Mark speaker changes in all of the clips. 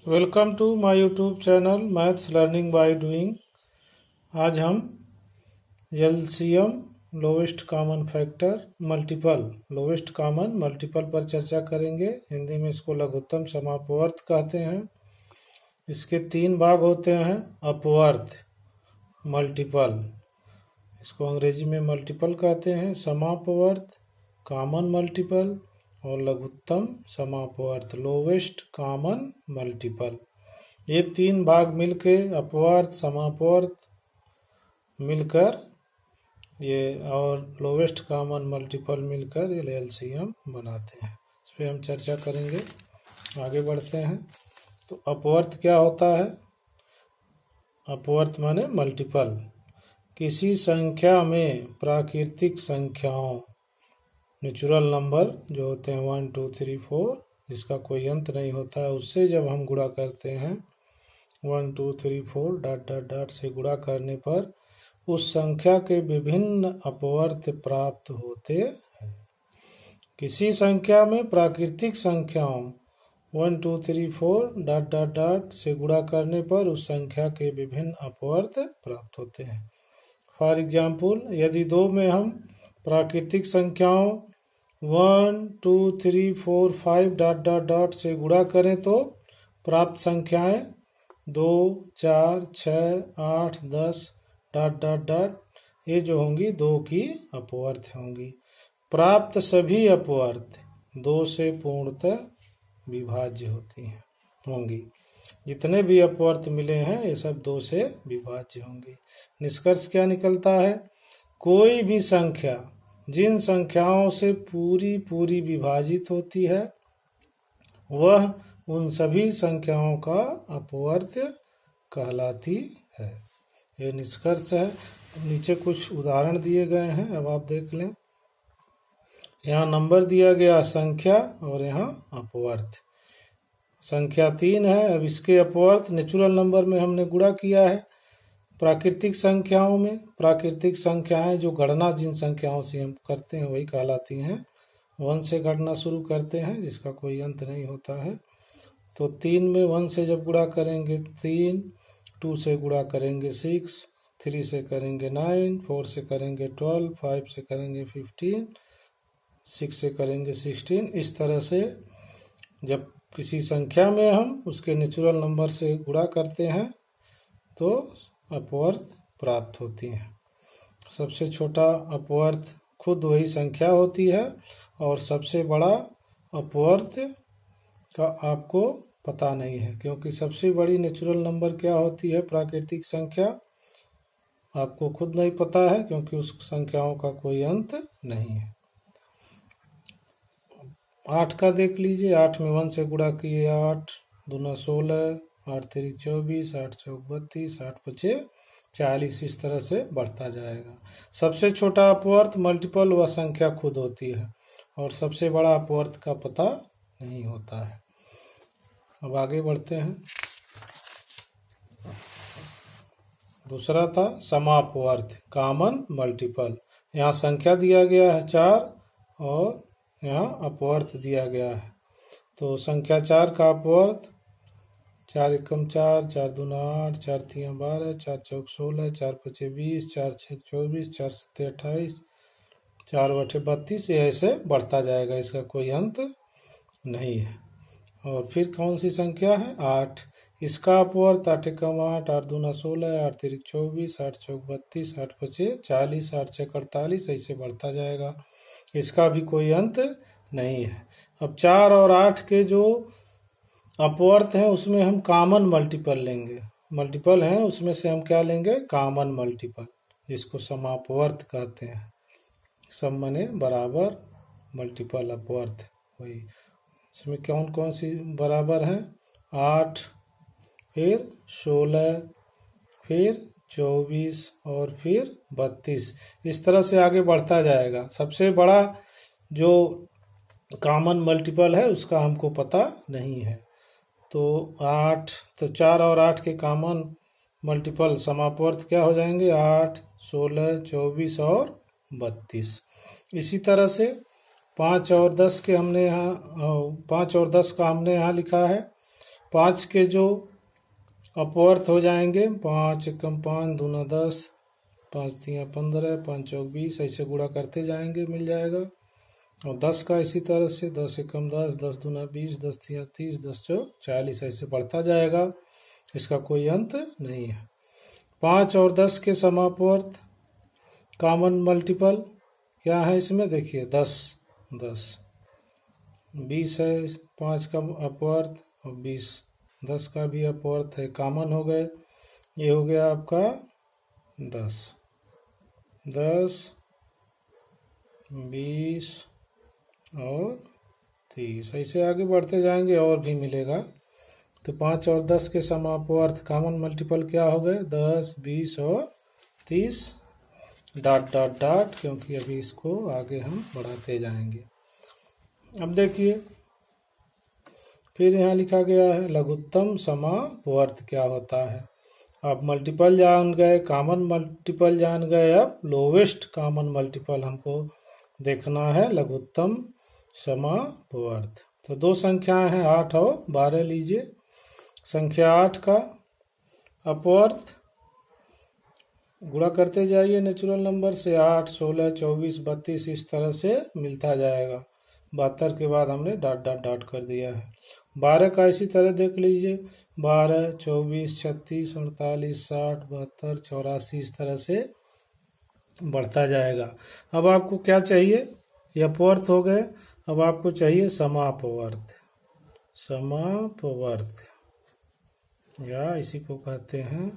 Speaker 1: Welcome to my YouTube channel maths learning by doing. आज हम LCM lowest common factor lowest common multiple पर चर्चा करेंगे। हिंदी में इसको लघुत्तम समापवर्त कहते हैं। इसके तीन भाग होते हैं, अपवर्त, मल्टीपल, इसको अंग्रेजी में मल्टीपल कहते हैं, समापवर्त, कॉमन मल्टीपल और लघुत्तम समापवर्त, लोवेस्ट कॉमन मल्टीपल। ये तीन भाग मिलके अपवर्त समापवर्त मिलकर ये और लोवेस्ट कॉमन मल्टीपल मिलकर ये एलसीएम बनाते हैं। इस पर हम चर्चा करेंगे। आगे बढ़ते हैं। तो अपवर्त क्या होता है? अपवर्त माने मल्टीपल। किसी संख्या में प्राकृतिक संख्याओं, नेचुरल नंबर जो होते हैं 1 2 3 4, जिसका कोई अंत नहीं होता है, उससे जब हम गुणा करते हैं 1 2 3 4 डॉट डॉट डॉट से गुणा करने पर उस संख्या के विभिन्न अपवर्त प्राप्त होते हैं। किसी संख्या में प्राकृतिक संख्याओं 1 2 3 4 डॉट डॉट डॉट से गुणा करने पर उस संख्या के विभिन्न अपवर्त प्राप्त होते हैं। फॉर एग्जाम्पल, यदि 2 में हम प्राकृतिक संख्याओं 1 2 3 4 5 डॉट डॉट डॉट से गुणा करें तो प्राप्त संख्याएं 2 4 6 8 10 डॉट डॉट डॉट ये जो होंगी 2 की अपवर्त होंगी। प्राप्त सभी अपवर्त 2 से पूर्णतः विभाज्य होंगी। जितने भी अपवर्त मिले हैं ये सब 2 से विभाज्य होंगे। निष्कर्ष क्या निकलता है? कोई भी संख्या जिन संख्याओं से पूरी विभाजित होती है वह उन सभी संख्याओं का अपवर्त कहलाती है। ये निष्कर्ष है। नीचे कुछ उदाहरण दिए गए हैं, अब आप देख लें। यहाँ नंबर दिया गया संख्या और यहाँ अपवर्त। संख्या 3 है। अब इसके अपवर्त नेचुरल नंबर में हमने गुणा किया है। प्राकृतिक संख्याओं में, प्राकृतिक संख्याएं जो गणना जिन संख्याओं से हम करते हैं वही कहलाती हैं। 1 से गणना शुरू करते हैं जिसका कोई अंत नहीं होता है। तो 3 में 1 से जब गुणा करेंगे 3, 2 से गुणा करेंगे 6, 3 से करेंगे 9, 4 से करेंगे 12, 5 से करेंगे 15, 6 से करेंगे 16। इस तरह से जब किसी संख्या में हम उसके नेचुरल नंबर से गुणा करते हैं तो अपवर्त प्राप्त होती है। सबसे छोटा अपवर्त खुद वही संख्या होती है और सबसे बड़ा अपवर्त का आपको पता नहीं है, क्योंकि सबसे बड़ी नेचुरल नंबर क्या होती है, प्राकृतिक संख्या, आपको खुद नहीं पता है क्योंकि उस संख्याओं का कोई अंत नहीं है। 8 का देख लीजिए। 8 में 1 से गुणा किए 8 दूना 16, 8 3 24, 8 चौक 32, 8 5 40। इस तरह से बढ़ता जाएगा। सबसे छोटा अपवर्त मल्टीपल वह संख्या खुद होती है और सबसे बड़ा अपवर्त का पता नहीं होता है। अब आगे बढ़ते हैं। दूसरा था समापवर्त, कॉमन मल्टीपल। यहाँ संख्या दिया गया है 4 और यहाँ अपवर्त दिया गया है। तो संख्या 4 का अपवर्त 4 एकम 4, 4 दूना 8, 4 तिया 12, 4 चौक 16, 4 पचे 20, 4 छः 24, 4 सत्ते 28, 4 बटे 32। ऐसे बढ़ता जाएगा, इसका कोई अंत नहीं है। और फिर कौन सी संख्या है? 8। इसका अपवर्त 8 एकम 8, 8 दूना 16, 8 तिरिक 24, 8 चौक 32, 8 पचे 40, 8 छः 48। ऐसे बढ़ता जाएगा, इसका भी कोई अंत नहीं है। अब 4 और 8 के जो अपवर्त हैं उसमें हम कॉमन मल्टीपल लेंगे। मल्टीपल हैं उसमें से हम क्या लेंगे? कॉमन मल्टीपल, जिसको समापवर्त कहते हैं। सब मने बराबर, मल्टीपल अपवर्त वही। इसमें कौन कौन सी बराबर हैं? 8, फिर 16, फिर 24 और फिर 32। इस तरह से आगे बढ़ता जाएगा। सबसे बड़ा जो कॉमन मल्टीपल है उसका हमको पता नहीं है। तो 8, तो 4 और 8 के कॉमन मल्टीपल समापवर्त क्या हो जाएंगे? 8, 16, 24 और 32। इसी तरह से 5 और 10 के हमने यहाँ 5 और 10 का हमने यहाँ लिखा है 5 के जो अपवर्थ हो जाएंगे, 5 एकम 5, दूना 10, 5 तिया 15, 5 चौक 20, ऐसे गुणा करते जाएंगे, मिल जाएगा। और 10 का इसी तरह से 10 एकम 10, 10 दूना 20, 10 तिया 30, 10 चौक 40, ऐसे बढ़ता जाएगा, इसका कोई अंत नहीं है। 5 और 10 के समापवर्त कॉमन मल्टीपल क्या है इसमें, देखिए 10, 10, 20 है 5 का अपवर्त और 20, 10 का भी अपवर्त है, कॉमन हो गए। ये हो गया आपका 10, 10, 20 और 30, ऐसे आगे बढ़ते जाएंगे और भी मिलेगा। तो 5 और 10 के समापवर्त कॉमन मल्टीपल क्या हो गए, 10, 20 और 30, डॉट डॉट डॉट, क्योंकि अभी इसको आगे हम बढ़ाते जाएंगे। अब देखिए फिर यहाँ लिखा गया है लघुत्तम समापवर्त क्या होता है। आप मल्टीपल जान गए, कॉमन मल्टीपल जान गए, अब लोवेस्ट कॉमन मल्टीपल हमको देखना है, लघुत्तम समापवर्त। तो दो संख्याएं हैं 8 और 12, लीजिए। संख्या 8 का अपवर्त गुणा करते जाइए नेचुरल नंबर से, 8, 16, 24, 32 इस तरह से मिलता जाएगा। 72 के बाद हमने डॉट डॉट डॉट कर दिया है। 12 का इसी तरह देख लीजिए, 12, 24, 36, 48, 60, 72, 84 इस तरह से बढ़ता जाएगा। अब आपको क्या चाहिए, ये अपवर्त हो गए, अब आपको चाहिए समापवर्त। समापवर्त या इसी को कहते हैं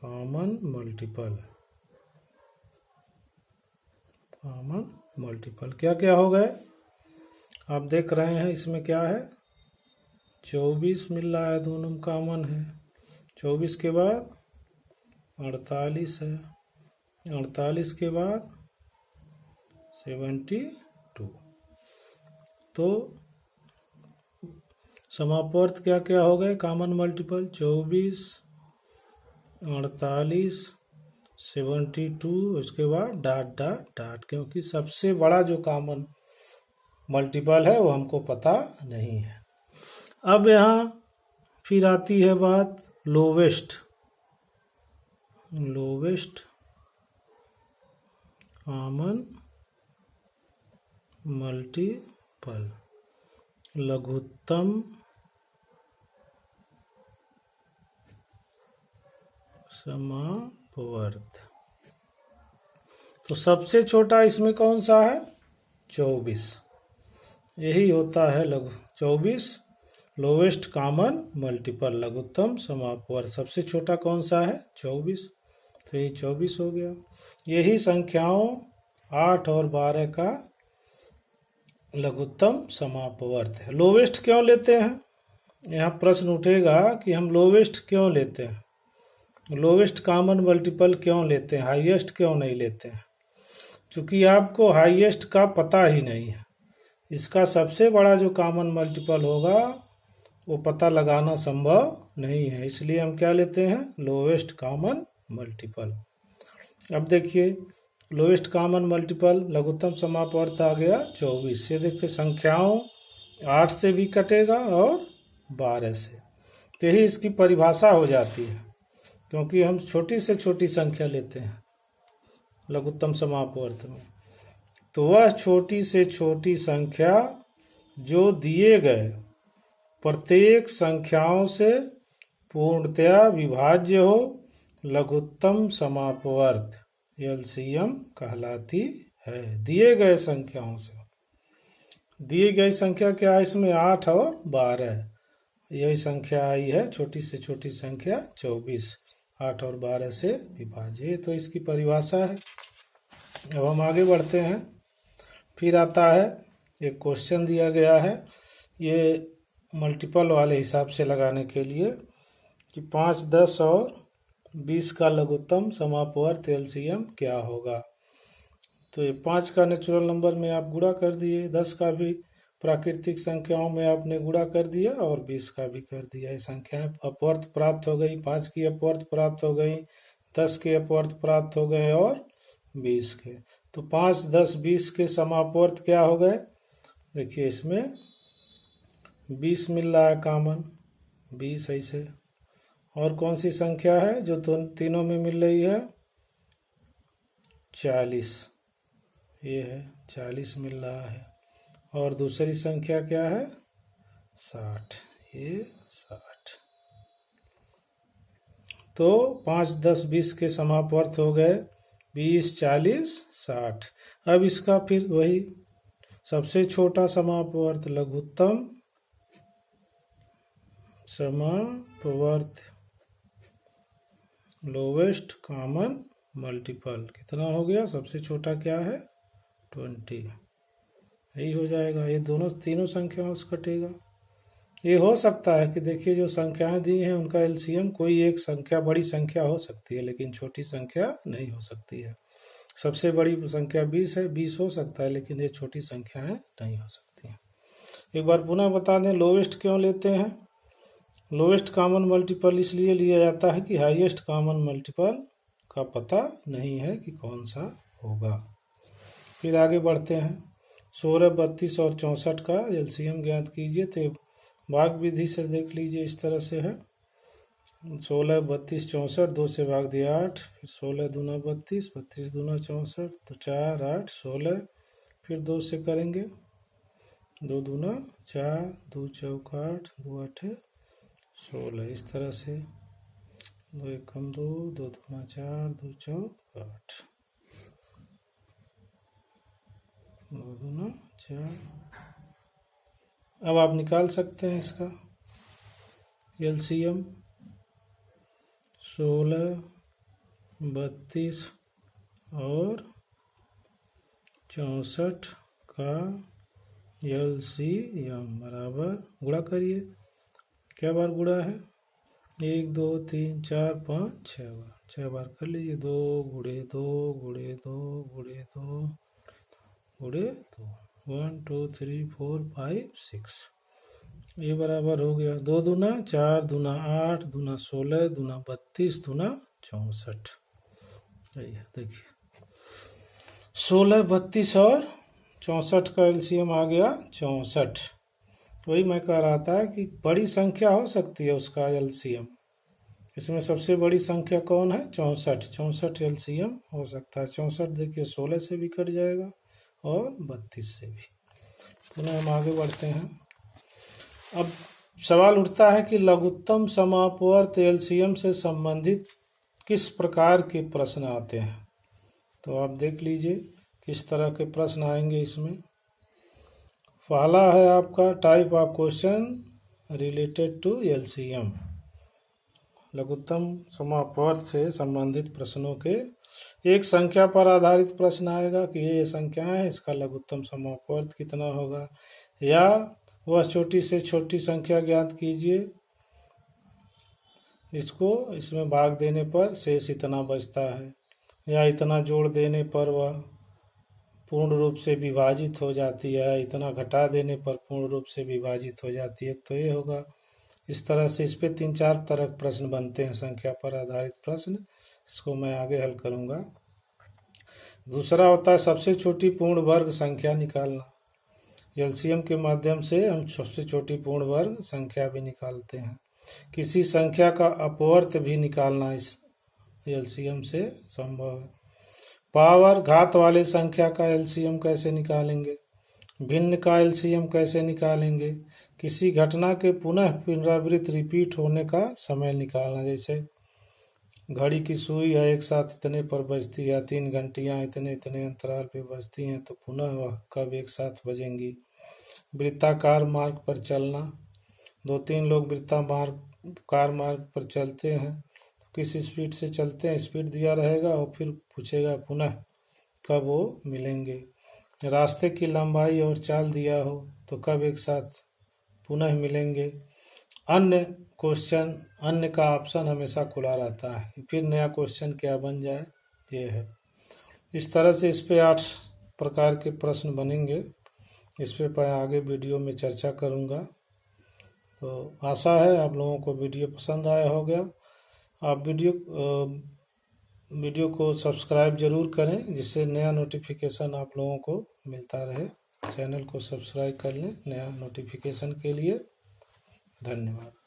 Speaker 1: कॉमन मल्टीपल। कॉमन मल्टीपल क्या क्या हो गए आप देख रहे हैं, इसमें क्या है 24 मिल रहा है, दोनों कॉमन है। 24 के बाद 48 है, 48 के बाद 72। तो समापवर्त क्या क्या हो गए कॉमन मल्टीपल, 24, 48, 72, उसके बाद डॉट डॉट डॉट, क्योंकि सबसे बड़ा जो कॉमन मल्टीपल है वो हमको पता नहीं है। अब यहाँ फिर आती है बात लोवेस्ट। लोवेस्ट कॉमन मल्टीपल, लघुत्तम समापवर्त। तो सबसे छोटा इसमें कौन सा है, 24, यही होता है लघु 24 लोवेस्ट कॉमन मल्टीपल, लघुत्तम समापवर्त। सबसे छोटा कौन सा है, 24, तो ये 24 हो गया। यही संख्याओं 8 और 12 का लघुत्तम समापवर्त है। लोवेस्ट क्यों लेते हैं, यहाँ प्रश्न उठेगा कि हम लोवेस्ट क्यों लेते हैं, लोवेस्ट कॉमन मल्टीपल क्यों लेते हैं, हाईएस्ट क्यों नहीं लेते हैं। चूंकि आपको हाईएस्ट का पता ही नहीं है, इसका सबसे बड़ा जो कॉमन मल्टीपल होगा वो पता लगाना संभव नहीं है, इसलिए हम क्या लेते हैं, लोवेस्ट कॉमन मल्टीपल। अब देखिए लोवेस्ट कॉमन मल्टीपल लघुत्तम समापवर्त आ गया 24 से। देखिए संख्याओं 8 से भी कटेगा और 12 से, तो यही इसकी परिभाषा हो जाती है, क्योंकि हम छोटी से छोटी संख्या लेते हैं लघुत्तम समापवर्त में। तो वह छोटी से छोटी संख्या जो दिए गए प्रत्येक संख्याओं से पूर्णतया विभाज्य हो, लघुत्तम समापवर्त एलसीएम कहलाती है। दिए गए संख्याओं से, दी गई संख्या क्या है इसमें, 8 और 12, यही संख्या आई है छोटी से छोटी संख्या 24, 8 और 12 से विभाज्य, तो इसकी परिभाषा है। अब हम आगे बढ़ते हैं। फिर आता है एक क्वेश्चन दिया गया है, ये मल्टीपल वाले हिसाब से लगाने के लिए कि 5, 10 और 20 का लघुत्तम समापवर्त एलसीएम क्या होगा। तो ये 5 का नेचुरल नंबर में आप गुणा कर दिए, 10 का भी प्राकृतिक संख्याओं में आपने गुणा कर दिया और 20 का भी कर दिया। ये संख्याएं अपवर्त प्राप्त हो गई, 5 की अपवर्त प्राप्त हो गई, 10 के अपवर्त प्राप्त हो गए और 20 के। तो 5, 10, 20 के समापवर्त क्या हो गए, देखिए इसमें 20 मिल रहा है कॉमन, 20 ऐसे। और कौन सी संख्या है जो तीनों में मिल रही है? 40, ये है 40 मिल रहा है। और दूसरी संख्या क्या है? 60, ये 60। तो 5, 10, 20 के समापवर्त हो गए 20, 40, 60। अब इसका फिर वही सबसे छोटा समापवर्त लघुत्तम समापवर्त लोवेस्ट कॉमन मल्टीपल कितना हो गया? सबसे छोटा क्या है? 20, यही हो जाएगा। ये दोनों तीनों संख्याओं से कटेगा। ये हो सकता है कि देखिए जो संख्याएं दी हैं उनका एलसीएम कोई एक संख्या बड़ी संख्या हो सकती है, लेकिन छोटी संख्या नहीं हो सकती है। सबसे बड़ी संख्या 20 है, 20 हो सकता है, लेकिन ये छोटी संख्याएं नहीं हो सकती हैं। एक बार पुनः बता दें लोवेस्ट क्यों लेते हैं। लोवेस्ट कॉमन मल्टीपल इसलिए लिया जाता है कि हाईएस्ट कॉमन मल्टीपल का पता नहीं है कि कौन सा होगा। फिर आगे बढ़ते हैं। 16, 32 और 64 का एलसीएम ज्ञात कीजिए। तो भाग विधि से देख लीजिए, इस तरह से है। 16, 32, 64, 2 से भाग दिया 8, फिर 16 दूना 32, 32 दूना 64, तो 4, 8, 16, फिर 2 से करेंगे, 2 दूना 4, 2 चौक 8, 2 8 16, इस तरह से 2 एकम 2, 2 दूना 4, 2 चौक 8, 2 दूना 4। अब आप निकाल सकते हैं इसका एलसीएम। 16, 32 और 64 का एलसीएम बराबर गुणा करिए। क्या बार गुणा है? 1, 2, 3, 4, 5, 6 बार। 6 बार कर लीजिए। 2 गुणे 2 गुणे 2 गुणे 2 गुणे 2, 1, 2, 3, 4, 5, 6, ये बराबर हो गया 2 दूना 4, दूना 8, दूना 16, दूना 32, दूना 64। देखिए 16, 32 और 64 का एलसीएम आ गया 64। वही मैं कह रहा था कि बड़ी संख्या हो सकती है उसका एलसीएम। इसमें सबसे बड़ी संख्या कौन है? 64। 64 एलसीएम हो सकता है। 64 देखिए 16 से भी कट जाएगा और 32 से भी। पुनः हम आगे बढ़ते हैं। अब सवाल उठता है कि लघुत्तम समापवर्त एलसीएम से संबंधित किस प्रकार के प्रश्न आते हैं। तो आप देख लीजिए किस तरह के प्रश्न आएंगे इसमें। पहला है आपका type of question related to LCM. लघुत्तम समापवर्त से संबंधित प्रश्नों के एक संख्या पर आधारित प्रश्न आएगा कि ये संख्या है, इसका लघुत्तम समापवर्त कितना होगा, या वह छोटी से छोटी संख्या ज्ञात कीजिए, इसको इसमें भाग देने पर शेष इतना बचता है, या इतना जोड़ देने पर वह पूर्ण रूप से विभाजित हो जाती है, इतना घटा देने पर पूर्ण रूप से विभाजित हो जाती है। तो ये होगा। इस तरह से इस पे 3-4 तरह के प्रश्न बनते हैं, संख्या पर आधारित प्रश्न। इसको मैं आगे हल करूंगा। दूसरा होता है सबसे छोटी पूर्ण वर्ग संख्या निकालना। एलसीएम के माध्यम से हम सबसे छोटी पूर्ण वर्ग संख्या भी निकालते हैं। किसी संख्या का अपवर्त भी निकालना इस एलसीएम से संभव है। पावर घात वाले संख्या का एलसीएम कैसे निकालेंगे, भिन्न का एलसीएम कैसे निकालेंगे, किसी घटना के पुनः पुनरावृत्त रिपीट होने का समय निकालना। जैसे घड़ी की सुई है, एक साथ इतने पर बजती है, 3 घंटियां इतने इतने अंतराल पे बजती हैं, तो पुनः वह कब एक साथ बजेंगी। वृत्ताकार मार्ग पर चलना, 2-3 लोग वृत्ताकार मार्ग पर चलते हैं, तो किस स्पीड से चलते हैं, स्पीड दिया रहेगा और फिर पूछेगा पुनः कब वो मिलेंगे। रास्ते की लंबाई और चाल दिया हो तो कब एक साथ पुनः मिलेंगे। अन्य क्वेश्चन, अन्य का ऑप्शन हमेशा खुला रहता है, फिर नया क्वेश्चन क्या बन जाए, ये है। इस तरह से इस पे 8 प्रकार के प्रश्न बनेंगे। इस पे मैं आगे वीडियो में चर्चा करूंगा। तो आशा है आप लोगों को वीडियो पसंद आया होगा। आप वीडियो को सब्सक्राइब जरूर करें, जिससे नया नोटिफिकेशन आप लोगों को मिलता रहे। चैनल को सब्सक्राइब कर लें नया नोटिफिकेशन के लिए। धन्यवाद।